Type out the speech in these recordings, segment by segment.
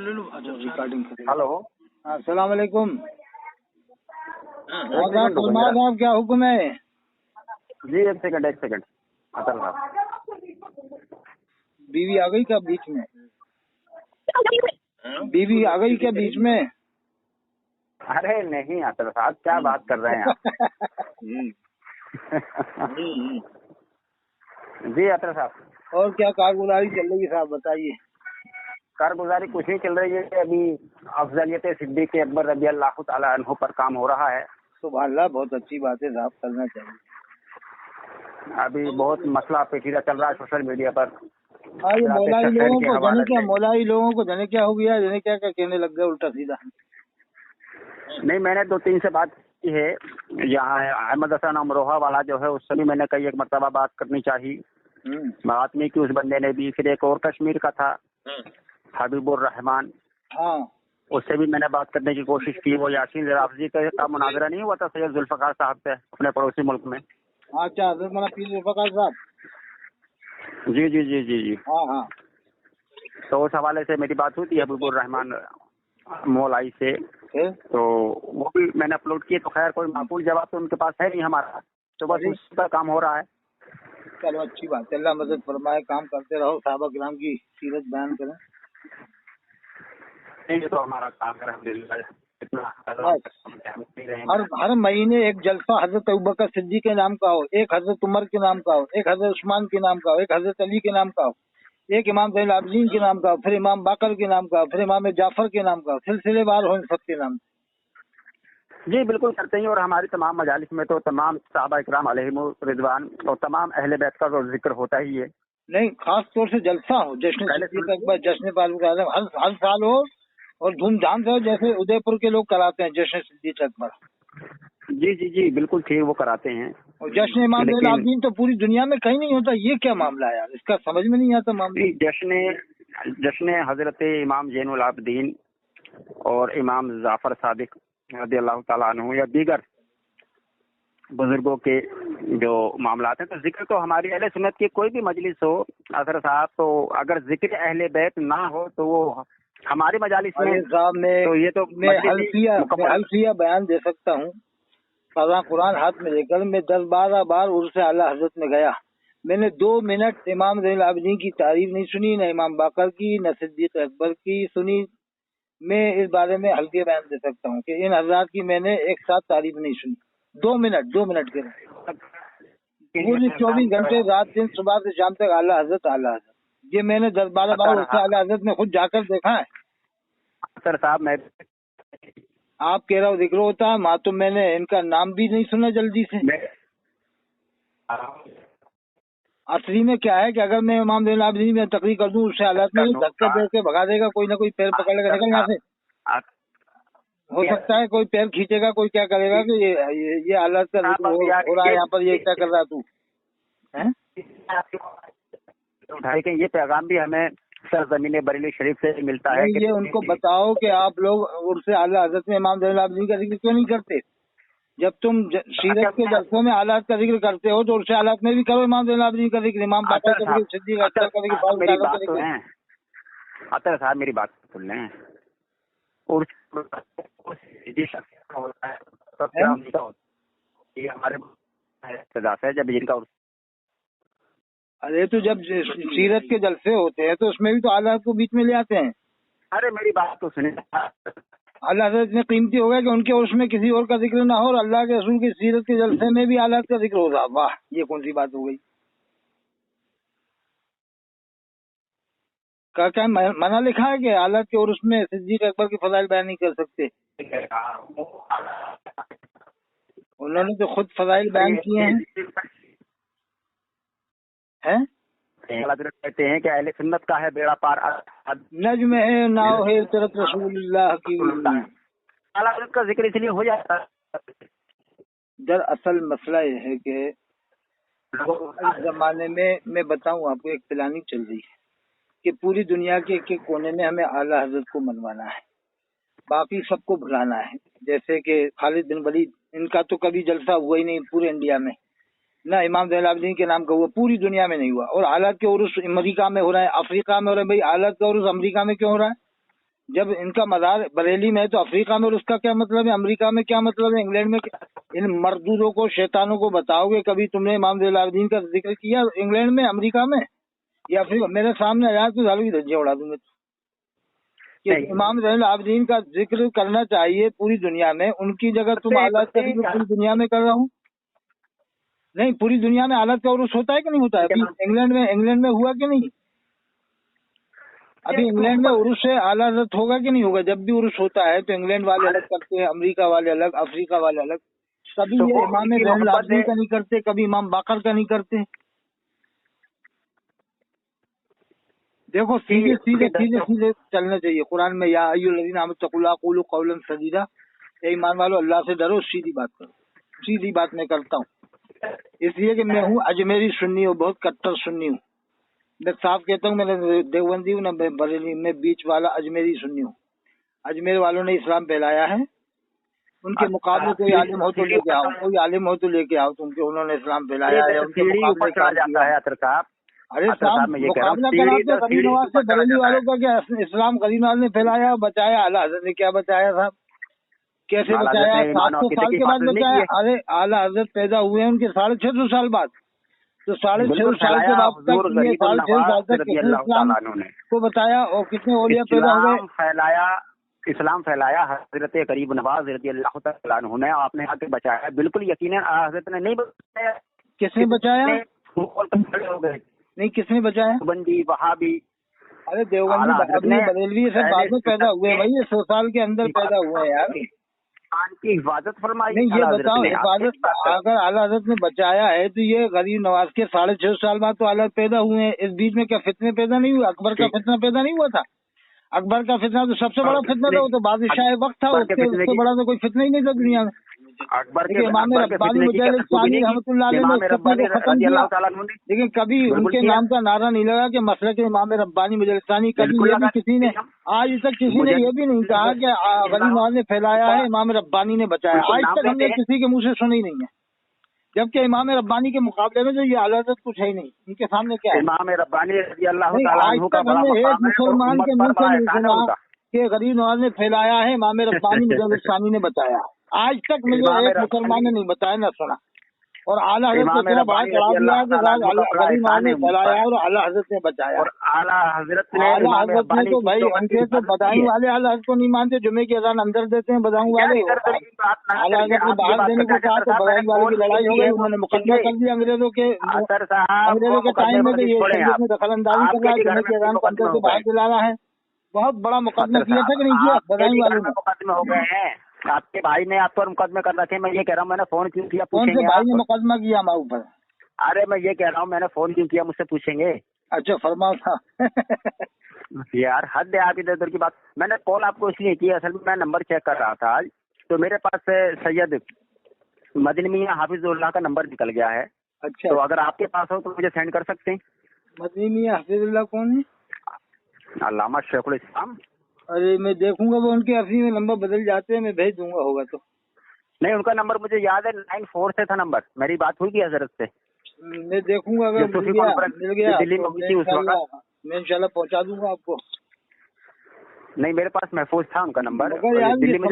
Recording hello. अस्सलाम वालेकुम। साहब साहब क्या हुक्म है? जी एक सेकंड असल साहब। बीवी आ गई क्या बीच में? बीवी आ गई क्या बीच में? अरे नहीं असल साहब, क्या बात कर रहे हैं आप? जी अतर साहब। और क्या कारगुजारी चल रही साहब बताइए। कारगुजारी कुछ नहीं चल रही है, अभी अफजलियत सिद्दीक अकबर रज़ी अल्लाह ताला अन्हु पर काम हो रहा है। सुभान अल्लाह, बहुत अच्छी बात है साहब, करना चाहिए। अभी बहुत मसला पेचीदा चल रहा है सोशल मीडिया पर। हाँ, ये मौलाई लोगों को जाने क्या हो गया, जाने क्या क्या कहने लग गए उल्टा सीधा। नहीं, मैंने 2-3 से बात की है। यहाँ अहमद हसन अमरोहा वाला जो है उससे भी मैंने कई एक मरतबा बात करनी चाहिए। बात नहीं की उस बंदे ने भी। फिर एक और कश्मीर का था हबीबुर रहमान, हाँ, उससे भी मैंने बात करने की कोशिश की। वो यासीन राफजी का मुनाजरा नहीं हुआ था सैयद जुल्फकार साहब से अपने पड़ोसी मुल्क में। अच्छा, हजरत मौलाना पीर जुल्फकार साहब। जी जी जी जी जी। हाँ हाँ। तो उस हवाले से मेरी बात हुई थी हबीबुर रहमान मौलाई से। तो वो भी मैंने अपलोड किए। तो खैर कोई माकूल जवाब तो उनके पास है नहीं हमारा, तो बस उसी पर काम हो रहा है। चलो अच्छी बात है, अल्लाह मदद फरमाए, काम करते रहो, साहबा किराम की सीरत बयान करें। ये तो हमारा काम है हर महीने एक जलसा हजरत अबूबकर सिद्दीक के नाम का हो, एक हजरत उमर के नाम का हो, एक हजरत उस्मान के नाम का हो, एक हजरत अली के नाम का हो, एक इमाम ज़ैनुल आबिदीन के नाम का हो, फिर इमाम बाकर के नाम का हो, फिर इमाम जाफर के नाम का हो, सिलसिलेवार हो इन सबके नाम। जी बिल्कुल करते हैं। और हमारी तमाम मजालिस में तो तमाम सहाबा इकराम अलैहिम रिजवान और तमाम अहले बैत का तो जिक्र होता ही है। नहीं, खास तौर से जलसा हो, जश्न सिद्दीक अकबर, जश्न फारूक आजम हर साल हो और धूमधाम से हो, जैसे उदयपुर के लोग कराते हैं जश्न सिद्दीक अकबर। जी जी जी बिल्कुल ठीक, वो कराते हैं। और जश्न इमाम ज़ैनुल आबिदीन तो पूरी दुनिया में कहीं नहीं होता। ये क्या मामला है यार, इसका समझ में नहीं आता मामला। जश्न हजरत इमाम ज़ैनुल आबिदीन और इमाम जाफर सादिक रज़ी अल्लाह ताला अन्हु या दीगर बुजुर्गों के जो मामलात हैं, तो जिक्र तो हमारी अहले सुन्नत की कोई भी मजलिस हो अतर साहब, तो अगर जिक्र अहले बैत ना हो तो वो हमारी मजालिस में साहब तो ये तो मैं हल्फिया बयान दे सकता हूँ। कुरान हाथ में लेकर मैं 10-12 बार उर्स आला हजरत में गया। मैंने 2 मिनट इमाम ज़ैनुल आबिदीन की तारीफ नहीं सुनी, न इमाम बाकर की, न सिद्दीक अकबर की सुनी। मैं इस बारे में हल्फिया बयान दे सकता हूँ कि इन हजरात की मैंने एक साथ तारीफ नहीं सुनी। 2 मिनट के पूरी 24 घंटे रात दिन सुबह से शाम तक आला हजरत। ये मैंने 10-12 बार उर्स आला हजरत में खुद जाकर देखा है। सर साहब मैं आप कह रहा हो जिक्र होता है, मातुम मैंने इनका नाम भी नहीं सुना जल्दी से। असली में क्या है कि अगर मैं इमाम ज़ैनुल आबिदीन में तकरीर कर दूं उससे हालात में धक्का दे के भगा देगा, कोई ना कोई पैर पकड़ लेगा, निकल यहाँ से। हो सकता है कोई पैर खींचेगा, कोई क्या करेगा कि ये हालात का जिक्र हो रहा है यहाँ पर, ये क्या कर रहा तू है। उठाई के ये पैगाम भी हमें सरजमीन बरेली शरीफ से मिलता है। ये उनको बताओ कि आप लोग उर्से आला हजरत में इमाम ज़ैनुल आबिदीन का जिक्र क्यों नहीं करते? जब तुम सीरत के जलसों में हालात का जिक्र करते हो तो उर्से हालात में भी करो इमाम ज़ैनुल आबिदीन का जिक्र, इमाम बाकर का जिक्र, सिद्दीक अकबर का जिक्र, फारूक आजम का जिक्र। अतर साहब मेरी बात सुन लें। हमारे जब जिनका अरे तो जब सीरत के जलसे होते हैं तो उसमें भी तो हालात को बीच में ले आते हैं। अरे मेरी बात तो सुनिए। अल्लाह से इतने कीमती हो गए कि उनके उसमें किसी और का जिक्र ना हो और अल्लाह के रसूल की सीरत के जलसे में भी हालात का जिक्र हो रहा। वाह, ये कौन सी बात हो गई? क्या मना लिखा है कि हालात के और उसमें सिद्दीक अकबर की फजाइल बयान नहीं कर सकते? उन्होंने तो खुद फजाइल बयान किए हैं। कहते हैं कि अहले सुन्नत का है बेड़ा पार, नज्म है नाव है तरत रसूलुल्लाह की। का जिक्र इसलिए हो जाता है। दरअसल मसला ये है कि इस जमाने में मैं बताऊं आपको, एक प्लानिंग चल रही है कि पूरी दुनिया के एक एक कोने में हमें आला हजरत को मनवाना है, बाकी सबको भुलाना है। जैसे कि खालिद बिन वलीद, इनका तो कभी जलसा हुआ ही नहीं पूरे इंडिया में, ना इमाम ज़ैनुल आबिदीन के नाम का हुआ, पूरी दुनिया में नहीं हुआ। और हालात के उर्स अमेरिका में हो रहा है, अफ्रीका में हो रहा है। भाई हालात का उर्स अमेरिका में क्यों हो रहा है? جب ان کا مزار بریلی میں ہے تو افریقہ میں اس کا کیا مطلب ہے؟ امریکہ میں کیا مطلب ہے؟ انگلینڈ میں ان مردودوں کو شیطانوں کو بتاؤ گے کبھی تم نے امام زین العابدین کا ذکر کیا انگلینڈ میں امریکہ میں یا افریقہ؟ میرے سامنے آیا تو سالوں کی دھجیاں اڑا دوں گے کہ امام زین العابدین کا ذکر کرنا چاہیے پوری دنیا میں. ان کی جگہ تم آلات کا ذکر پوری دنیا میں کر رہا ہوں. نہیں پوری دنیا میں آلات کا عرس ہوتا ہے کہ نہیں ہوتا ہے؟ ابھی انگلینڈ میں ہوا کہ نہیں؟ ابھی انگلینڈ میں عرس سے اعلیٰ حضرت ہوگا کہ نہیں ہوگا؟ جب بھی عرس ہوتا ہے تو انگلینڈ والے الگ کرتے ہیں، امریکہ والے الگ، افریقہ والے الگ. کبھی یہ امام زین العابدین کا نہیں کرتے، کبھی امام باقر کا نہیں کرتے. دیکھو سیدھے سیدھے سیدھے سیدھے چلنا چاہیے. قرآن میں یا ایھا الذین آمنوا اتقوا اللہ قولوا قولا سدیدا، اے ایمان والو اللہ سے ڈرو، سیدھی بات کرو. سیدھی بات میں کرتا ہوں اس لیے کہ میں ہوں اجمیری سنی ہوں، بہت کٹر سنی ہوں. میں صاف کہتا ہوں، میں نے دیوبندی ہوں نہ بریلی، میں بیچ والا اجمیری سنی ہوں. اجمیر والوں نے اسلام پھیلایا ہے، ان کے مقابلے کوئی عالم ہو تو لے کے آؤ، کوئی عالم ہو تو لے کے آؤ تم کے انہوں نے اسلام پھیلایا ہے، ان کے مقابلے کام کیا. ارے صاحب مقابلہ کرا دو غریب نواز سے. بریلی والوں کا کیا اسلام غریب نواز نے پھیلایا بچایا؟ اعلیٰ حضرت نے کیا بچایا صاحب؟ کیسے بچایا؟ 700 سال کے بعد بچایا. ارے اعلیٰ حضرت پیدا ہوئے ہیں ان کے 650 سال بعد، تو 650 سال کے بعد تک 650 سال تک کس نے اسلام کو بتایا اور کتنے اولیاء پیدا ہو گئے؟ اسلام پھیلایا حضرت غریب نواز رضی اللہ تعالیٰ عنہ نے. آپ نے آ کے بچایا. بالکل یقیناً حضرت نے نہیں بچایا. کس نے بچایا؟ نہیں کس نے بچایا؟ دیوبندی وہابی. ارے دیوبندی بریلوی سب بعد میں پیدا ہوئے بھائی، 100 سال کے اندر پیدا ہوئے ہیں یار. کی حفاظت فرمائی. نہیں یہ بتاؤ حفاظت اگر اعلیٰ حضرت نے بچایا ہے تو یہ غریب نواز کے 650 سال بعد تو اعلیٰ پیدا ہوئے ہیں. اس بیچ میں کیا فتنے پیدا نہیں ہوئے؟ اکبر کا فتنہ پیدا نہیں ہوا تھا؟ اکبر کا فتنہ تو سب سے بڑا فتنہ تھا، وہ تو بادشاہ وقت تھا، اس سے بڑا تو کوئی فتنہ ہی نہیں تھا دنیا میں. امام ربانی مجاہد ثانی رحمۃ اللہ علیہ نے اس فتنے کو ختم کیا، لیکن کبھی ان کے نام کا نعرہ نہیں لگا کہ مسلک امام ربانی مجاہد ثانی. کبھی یہ بھی کسی نے آج تک کسی نے یہ بھی نہیں کہا کہ غریب نواز نے پھیلایا ہے، امام ربانی نے بچایا. آج تک ہم نے کسی کے منہ سے سنا ہی نہیں ہے. جبکہ امام ربانی کے مقابلے میں جو یہ اعلیٰ حضرت کچھ ہے ہی نہیں. ان کے سامنے کیا ہے؟ امام ربانی رضی اللہ تعالیٰ عنہ کا بڑا مقام ہے. ایک مسلمان کے منہ سے نہیں سنا کہ غریب نواز نے پھیلایا ہے، امام ربانی مجاہد ثانی نے بتایا. آج تک مجھے ایک مسلمان نے نہیں بتایا نہ سنا. اور اعلیٰ حضرت کو اتنا بڑا چڑھا دیا کہ غریب نواز نے پھیلایا اور اعلیٰ حضرت نے بچایا. اعلیٰ حضرت نے تو بھائی ان کے تو بداؤں والے اعلیٰ حضرت کو نہیں مانتے. جمعے کی اذان اندر دیتے ہیں بداؤں والے. اعلیٰ حضرت نے باہر دینے کو کہا تو بداؤں والے کی لڑائی ہو گئی، انہوں نے مقدمہ کر دیا انگریزوں کے ٹائم میں کہ یہ شریعت میں دخل اندازی کر رہا ہے، جمعے کی اذان کو اندر سے باہر دلا رہا ہے. بہت بڑا مقدمہ کیا تھا کہ نہیں کیا بداؤں والوں نے؟ مقدمے ہو گئے ہیں. آپ کے بھائی نے آپ پر مقدمے کر رکھے. میں یہ کہہ رہا ہوں میں نے فون کیوں کیا؟ کون سے بھائی نے مقدمہ کیا ہمارے اوپر؟ ارے میں یہ کہہ رہا ہوں میں نے فون کیوں کیا، مجھ سے پوچھیں گے. اچھا فرماؤ تھا. یار حد ہے آپ ادھر ادھر کی بات. میں نے کال آپ کو اس لیے کی، اصل میں نمبر چیک کر رہا تھا آج، تو میرے پاس سید مدنی میاں حافظ اللہ کا نمبر نکل گیا ہے. اچھا تو اگر آپ کے پاس ہو تو مجھے سینڈ کر سکتے ہیں. مدنی میاں حافظ اللہ کون ہے؟ علامہ شیخ الاسلام. ارے میں دیکھوں گا، وہ ان کے اپنی میں نمبر بدل جاتے ہیں، میں بھیج دوں گا ہوگا تو. نہیں ان کا نمبر مجھے یاد ہے 94 سے تھا نمبر. میری بات ہوئی تھی حضرت سے. میں دیکھوں گا اگر مل گیا دلی میں ہوئی تھی اس وقت. میں انشاءاللہ پہنچا دوں گا آپ کو. نہیں میرے پاس محفوظ تھا ان کا نمبر. دلی میں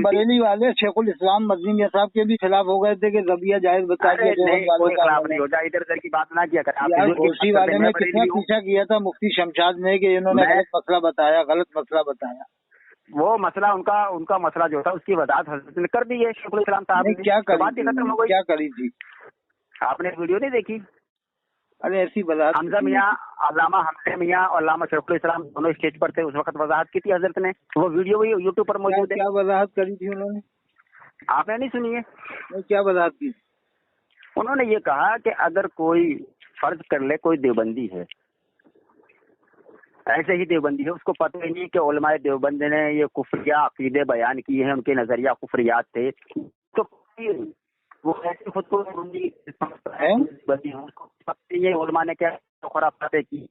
بریلی والے شیخ الاسلام مدنی میاں صاحب کے بھی خلاف ہو گئے تھے کہ ذبیحہ جائز بتا دیا. خلاف نہیں ہو جائے، ادھر ادھر کی بات نہ کیا کریں. گوشتی والے نے کتنا پیچھا کیا تھا مفتی شمشاد نے کہ انہوں نے غلط مسئلہ بتایا. وہ مسئلہ ان کا مسئلہ جو تھا اس کی وضاحت حضرت نے کر دی ہے. شیخ الاسلام صاحب نے کیا کری تھی؟ آپ نے ویڈیو نہیں دیکھی؟ ارے ایسی وضاحت حمزہ میاں، علامہ حمزہ میاں اور علامہ شیخ الاسلام دونوں اسٹیج پر تھے اس وقت. وضاحت کی تھی حضرت نے، وہ ویڈیو بھی یوٹیوب پر موجود ہے. کیا وضاحت کری تھی انہوں نے؟ آپ نے نہیں سنی ہے؟ کیا وضاحت کی؟ انہوں نے یہ کہا کہ اگر کوئی فرض کر لے کوئی دیوبندی ہے، ایسے ہی دیوبندی ہے، اس کو پتہ ہی نہیں کہ علماء دیوبند نے یہ کفریہ عقیدے بیان کیے ہیں، ان کے نظریہ کفریات تھے، تو وہ ایسے خود کو یہ علماء نے کیا خرافاتیں کی.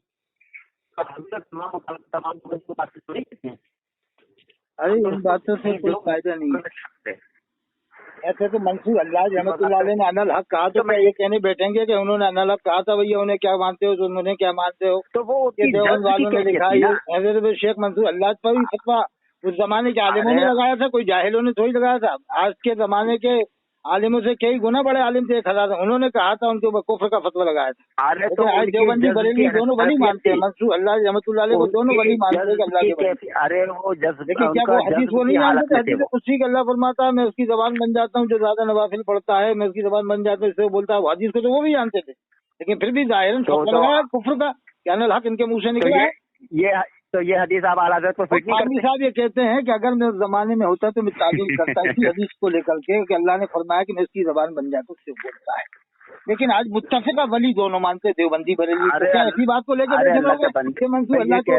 ارے ان باتوں سے کوئی فائدہ نہیں. ऐसे तो मंसूर अल्लाह रहमतुल्लाह अलैह ने अनल हक कहा, तो मैं ये कहने बैठेंगे कि उन्होंने अनल हक कहा था, भैया उन्हें क्या मानते हो, तो उन्होंने क्या मानते हो। तो वो ये देवबंद वालों ने लिखा है, ये हजरत शेख मंसूर अल्लाह पर भी फतवा उस जमाने के आलिमों ने लगाया था, कोई जाहिलों ने थोड़ी लगाया था। आज के जमाने के आलिमों से कई गुना बड़े आलिम थे, 1000, उन्होंने कहा था, उनके ऊपर कुफ्र का फतवा लगाया था। अरे तो आज देवबंदी बरेलवी दोनों वली मानते हैं, मंसूर अल्लाह रहमतुल्लाह अलैह को दोनों वली मानते हैं अल्लाह के वली। अरे वो देखिए क्या वो हदीस वो नहीं जानते, हदीस कुर्सी का अल्लाह फरमाता है मैं उसकी जबान बन जाता हूँ, जो ज्यादा नवाफिल पढ़ता है मैं उसकी जबान बन जाता हूँ, इससे वो बोलता है। हदीस को तो वो भी जानते थे, लेकिन फिर भी जाहिरन फतवा लगाया कुफ्र का, क्या अनल हक इनके मुंह से निकला है। ये हदीस आप आला हज़रत को फिट नहीं करते? साहब ये कहते हैं कि अगर मैं उस जमाने में होता तो मैं ताज़ील करता इसी हदीस को लेकर के कि अल्लाह ने फरमाया कि मैं इसकी जबान बन जाता, उससे बोलता है। लेकिन आज मुत्तफ़िक़ा वली दोनों मानते हैं, देवबंदी बरेलवी। क्या ऐसी बात को लेकर मंसूर अल्लाह को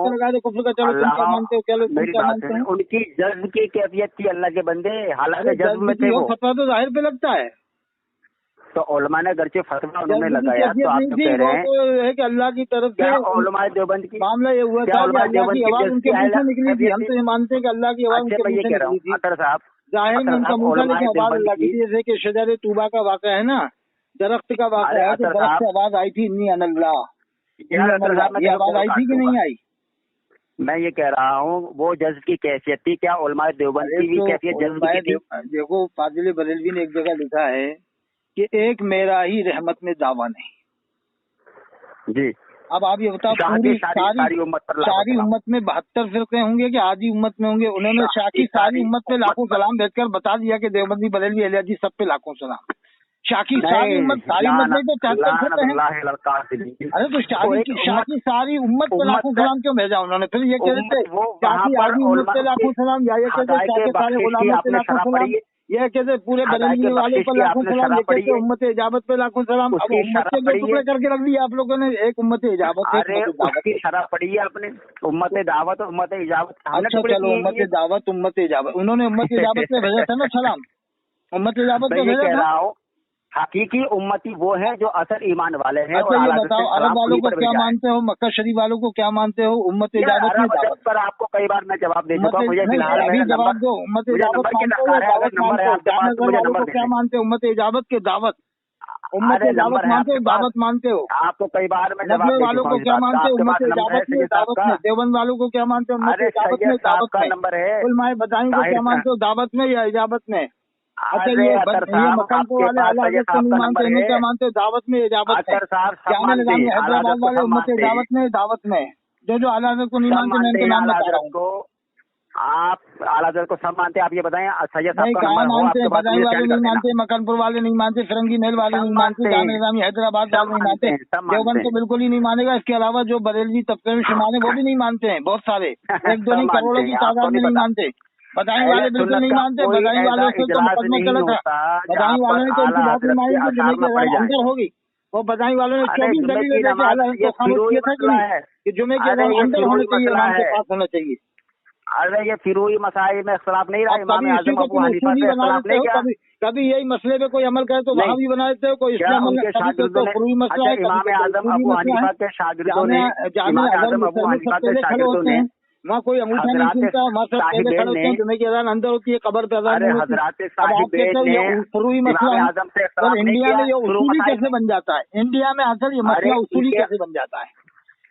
लगाया तो कुफ्र का, चलो तुम क्या मानते हो, क्या लोग क्या मानते हैं? उनकी जज्ब की कैफियत थी अल्लाह के बंदे, हालांकि जज्ब में थे वो। फतवा तो जाहिर पे लगता है, तो उलमा ने अगरचे फतवा उन्होंने लगाया, तो आप तो कह रहे हैं कि अल्लाह की तरफ से उलमा देवबंद की मामला ये हुआ था कि अल्लाह की आवाज उनके मुंह से निकली थी। हम तो ये मानते हैं कि अल्लाह की आवाज उनके मुंह से निकली थी, अतर साहब जाहिर में उनका मुंह था, लेकिन आवाज अल्लाह की। जैसे कि शजर तूबा का वाक़या है ना, दरख्त का वाक़या है, तो दरख्त से आवाज आई थी इन्नी अनल्लाह, ये आवाज आई थी कि नहीं आई? मैं ये कह रहा हूँ वो जज्ब की कैफियत थी, क्या उलमा देवबंद की भी कैफियत जज्ब की थी? देखो फाजिल बरेलवी ने एक जगह लिखा है कि एक मेरा ही रहमत में दावा नहीं जी। अब आप ये बताओ पूरी सारी उम्मत में 72 फिरके होंगे कि आधी उम्मत में होंगे? उन्होंने शाकी सारी उम्मत पे लाखों सलाम भेजकर बता दिया कि देवबंदी बरेलवी अहले हदीस सब पे लाखों सलाम। शाकी सारी उम्मत में तो 74 फिरके हैं। अरे तो शाकी सारी उम्मत पे लाखों सलाम क्यों भेजा उन्होंने? फिर ये कह रहे थे शाकी आधी उम्मत पे लाखों सलाम, या ये कहते शाकी सारे गुलामों पे लाखों सलाम, ये कहते पूरे बरेलवी वाले पर लाखों सलाम, ये कहते उम्मत इजाबत पे लाखों सलाम। अब उम्मत के दो टुकड़े करके रख दिया आप लोगों ने, एक उम्मत इजाबत, उसकी शरह पड़ी है आपने, उम्मत दावत उम्मत इजाबत। अच्छा चलो उम्मत दावत उम्मत इजाबत, उन्होंने उम्मत इजाबत पे भेजा था ना सलाम, उम्मत इजाबत पे भेजा था। हकीकी उम्मती वो है जो असल ईमान वाले हैं। अच्छा ये बताओ अरब वालों को क्या मानते हो, मक्का शरीफ वालों को क्या मानते हो? उम्मत इजाबत में दावत पर आपको कई बार मैं जवाब दे चुका हूं, मुझे अभी जवाब दो। उम्मत इजाबत मानते हो, दावत मानते हो? जाने वालों को क्या मानते हो, उम्मत इजाबत के दावत? उम्मत इजाबत मानते हो, दावत मानते हो? आपको कई बार मैं नबी वालों को क्या मानते हो, उम्मत इजाबत में दावत में? देवबंद वालों को क्या मानते हो, उम्मत इजाबत में दावत में? नंबर है उलमाए बताएं को क्या मानते हो, दावत में या इजाबत में? अच्छा ये मकानपुर वाले आला हज़रत को नहीं मानते, इन्हें क्या मानते हो, दावत में इजाबत में? जामे निजाम हैदराबाद वाले उम्मत इजाबत में दावत में? जो आला हज़रत को नहीं मानते मैं इनके नाम बता रहा हूँ। आप आला हज़रत को सब मानते हैं, आप ये बताएं सैयद नहीं कहाँ मानते हैं? बदायूं वाले नहीं मानते, मकानपुर वाले नहीं मानते, फिरंगी महल वाले नहीं मानते, जामे निजामी हैदराबाद वाले नहीं मानते, देवबंद तो बिल्कुल ही नहीं मानेगा। इसके अलावा जो बरेलवी तबके में शुमार है वो भी नहीं मानते हैं, बहुत सारे, 1-2 नहीं करोड़ों की तादाद में नहीं मानते। बदायूं वाले बिल्कुल नहीं मानते, बदायूं वालों से तो मुकदमा चला था, बदायूं वालों ने तो उनकी बात नहीं मानी, जुमे की अजान अंदर होगी। वो बदायूं वालों ने 24 दलील देके को खामोश किया था कि जुमे की अजान अंदर होनी चाहिए, इमाम के पास होना चाहिए। अरे ये फिरोई मसाइल में इख्तिलाफ नहीं रहा, इमाम आज़म अबू हनीफा से इख्तिलाफ नहीं किया। कभी यही मसले पे कोई अमल करे तो वहाँ भी बना देते हो, कोई इसमें अमल तो फिरोई मसला है। इमाम आज़म अबू हनीफा के शागिर्दों ने, इमाम आज़म अबू हनीफा के शागिर्दों ने, वहाँ कोई अंगूठा नहीं सुनता, वहाँ सब पहले खड़े होते हैं, जुमे की अजान अंदर होती है, कब्र पे अजान नहीं होती। फुरूई मसला और इंडिया में ये उसूली कैसे बन जाता है? इंडिया में आखिर ये मसला उसूली कैसे बन जाता है?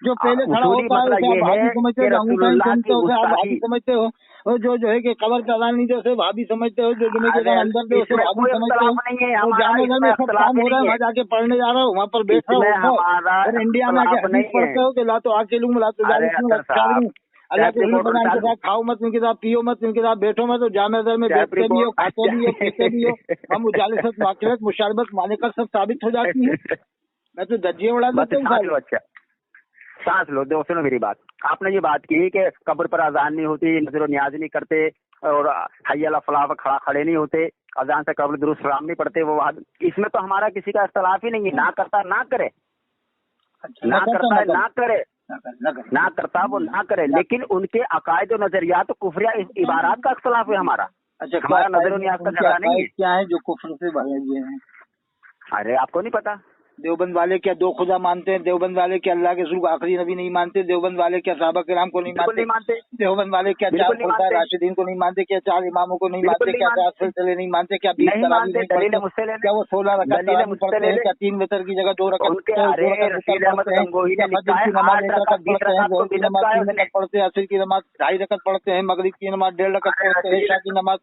जो पहले खड़ा होता है उसे आप भाभी समझते हो, अंगूठा नहीं सुनते हो उसे आप भाभी समझते हो, और जो है कि कब्र पे अजान नहीं दे उसे भाभी समझते हो, जो जुमे के अजान अंदर दे उसे भाभी समझते हो। तो जाने घर में सब काम हो रहा है, वहाँ जाके पढ़ने जा रहा हूँ, वहाँ पर बैठ रहा हूँ, और इंडिया में आके हदीस पढ़ते हो कि ला तो आके लूँ, ला तो जाने लूँ, अल्लाह के बनाने के साथ खाओ मत, उनके साथ पियो मत, उनके साथ बैठो मत, जामे दर में बैठते भी हो, खाते भी हो, पीते भी हो, हम उजालसत वाक़ियत मुशारबत मालिकत सब साबित हो जाती है। मैं तो धज्जिए उड़ा देता हूँ। अच्छा सांस लो, दो सुनो मेरी बात। आपने ये बात की कि कब्र पर अजान नहीं होती, नजर न्याज नहीं करते, और हय्या अला फलाह पर खड़े नहीं होते, अजान से कब्र दुरूद सलाम नहीं पढ़ते, वो इसमें तो हमारा किसी का इख्तिलाफ ही नहीं है। ना करता ना करे, ना करता है ना करे, ना करता वो ना करे, लेकिन उनके अकायद और नजरियात तो कुफरिया इबारात का इख्तिलाफ है हमारा। अच्छा हमारा नजर न्याज का झगड़ा नहीं है। क्या है जो कुफ्र से भरे हुए हैं? अरे आपको नहीं पता? देवबंद वाले क्या दो खुदा मानते हैं? देवबंद वाले क्या अल्लाह के रसूल को आखिरी नबी नहीं मानते? देवबंद वाले क्या सहाबा किराम को नहीं बिल्कुल नहीं मानते? मानते, देवबंद वाले क्या चार बिल्कुल नहीं खुलफाए मानते, राशिदीन को नहीं मानते? क्या चार इमामों को नहीं बिल्कुल मानते? नहीं क्या चार मानते, सिलसिले नहीं मानते? क्या 20 नहीं तरावी मानते। नहीं दलील पढ़ते? मुझसे ले क्या लें, वो 16 रकात दलील तरावी मुझसे पढ़ते ले हैं? लें। क्या 3 वितर की जगह 2 रकात उनके दो अरे रकात वितर रशीद अहमद पढ़ते हैं? गंगोही क्या ने फजर लिखा है की नमाज 8 1 रकात रकात 20 पढ़ते हैं? रकात को जोहर की बिदअत नमाज का 3 है। रकात पढ़ते हैं? असर की नमाज 2.5 रकात पढ़ते हैं? मगरिब की नमाज 1.5 रकात पढ़ते हैं? इशा की नमाज